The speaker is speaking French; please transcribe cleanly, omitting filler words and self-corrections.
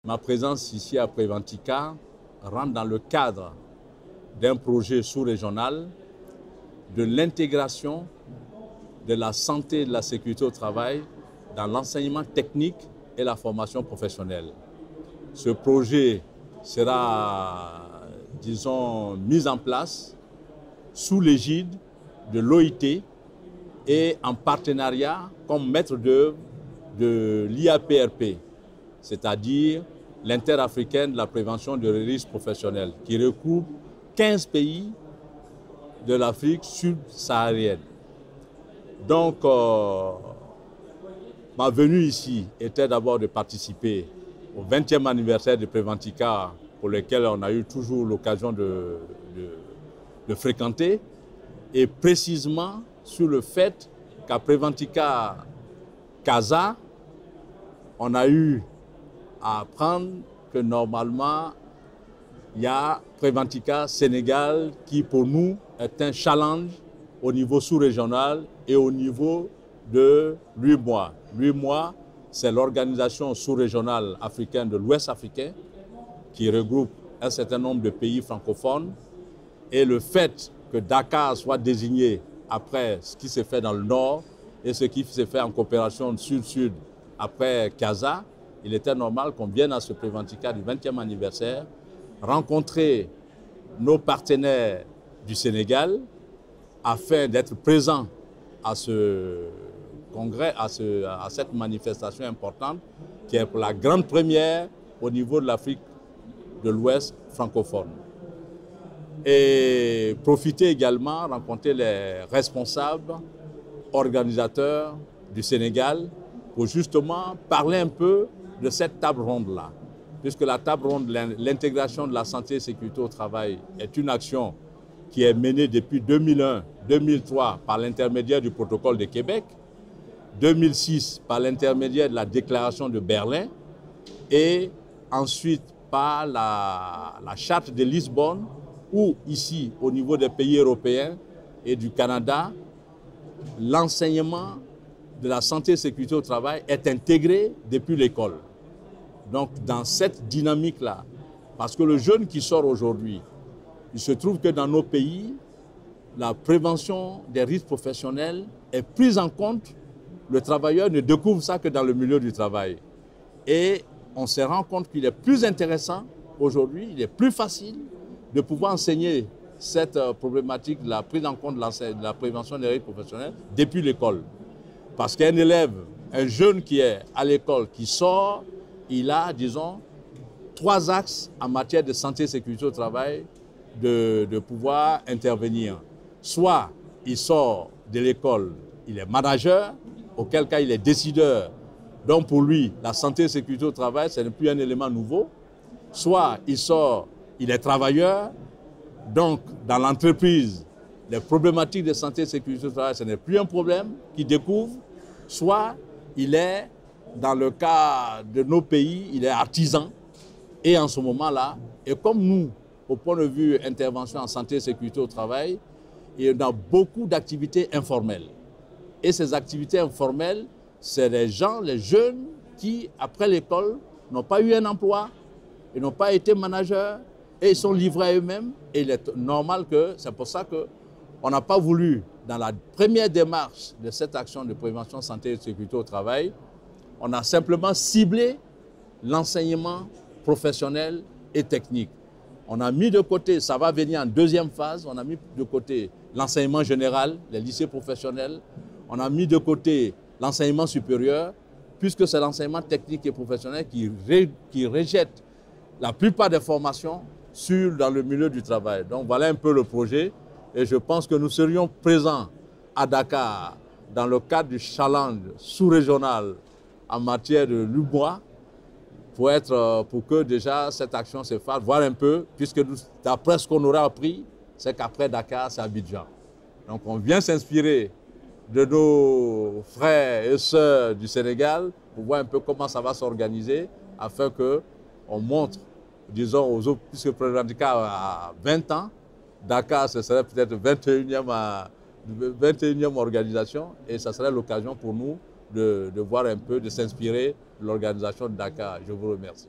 Ma présence ici à Préventica rentre dans le cadre d'un projet sous-régional de l'intégration de la santé et de la sécurité au travail dans l'enseignement technique et la formation professionnelle. Ce projet sera, disons, mis en place sous l'égide de l'OIT et en partenariat comme maître d'œuvre de l'IAPRP, c'est-à-dire l'Interafricaine de la prévention des risques professionnels, qui regroupe 15 pays de l'Afrique subsaharienne. Donc, ma venue ici était d'abord de participer au 20e anniversaire de Préventica, pour lequel on a eu toujours l'occasion de fréquenter, et précisément sur le fait qu'à Préventica Casa, on a eu à apprendre que normalement, il y a Préventica Sénégal qui, pour nous, est un challenge au niveau sous-régional et au niveau de l'UEMOA. L'UEMOA, c'est l'organisation sous-régionale africaine de l'Ouest africain qui regroupe un certain nombre de pays francophones. Et le fait que Dakar soit désigné après ce qui s'est fait dans le Nord et ce qui s'est fait en coopération Sud-Sud après Casa, il était normal qu'on vienne à ce Préventica du 20e anniversaire rencontrer nos partenaires du Sénégal afin d'être présents à ce congrès, à cette manifestation importante qui est pour la grande première au niveau de l'Afrique de l'Ouest francophone. Et profiter également, rencontrer les responsables, organisateurs du Sénégal pour justement parler un peu de cette table ronde-là. Puisque la table ronde, l'intégration de la santé et sécurité au travail est une action qui est menée depuis 2001-2003 par l'intermédiaire du protocole de Québec, 2006 par l'intermédiaire de la déclaration de Berlin et ensuite par la charte de Lisbonne où ici, au niveau des pays européens et du Canada, l'enseignement de la santé et sécurité au travail est intégré depuis l'école. Donc, dans cette dynamique-là, parce que le jeune qui sort aujourd'hui, il se trouve que dans nos pays, la prévention des risques professionnels est prise en compte. Le travailleur ne découvre ça que dans le milieu du travail. Et on se rend compte qu'il est plus intéressant aujourd'hui, il est plus facile de pouvoir enseigner cette problématique de la prise en compte de la prévention des risques professionnels depuis l'école. Parce qu'un élève, un jeune qui est à l'école, qui sort, il a, disons, 3 axes en matière de santé et sécurité au travail de pouvoir intervenir. Soit il sort de l'école, il est manager, auquel cas il est décideur. Donc pour lui, la santé et sécurité au travail, ce n'est plus un élément nouveau. Soit il sort, il est travailleur, donc dans l'entreprise, les problématiques de santé et sécurité au travail, ce n'est plus un problème qu'il découvre. Soit il est, dans le cas de nos pays, il est artisan. Et en ce moment-là, et comme nous, au point de vue intervention en santé et sécurité au travail, il y a beaucoup d'activités informelles. Et ces activités informelles, c'est les gens, les jeunes qui, après l'école, n'ont pas eu un emploi, ils n'ont pas été managers et ils sont livrés à eux-mêmes. Et il est normal que, c'est pour ça qu'on n'a pas voulu, dans la première démarche de cette action de prévention santé et sécurité au travail, on a simplement ciblé l'enseignement professionnel et technique. On a mis de côté, ça va venir en deuxième phase, on a mis de côté l'enseignement général, les lycées professionnels, on a mis de côté l'enseignement supérieur, puisque c'est l'enseignement technique et professionnel qui rejette la plupart des formations dans le milieu du travail. Donc voilà un peu le projet et je pense que nous serions présents à Dakar dans le cadre du challenge sous-régional en matière de l'UEMOA pour que déjà cette action se fasse, voir un peu, puisque d'après ce qu'on aura appris, c'est qu'après Dakar, c'est Abidjan. Donc on vient s'inspirer de nos frères et sœurs du Sénégal pour voir un peu comment ça va s'organiser afin qu'on montre, disons, aux autres, puisque Préventica a 20 ans, Dakar, ce serait peut-être 21e organisation et ça serait l'occasion pour nous de voir un peu, de s'inspirer de l'organisation de Dakar. Je vous remercie.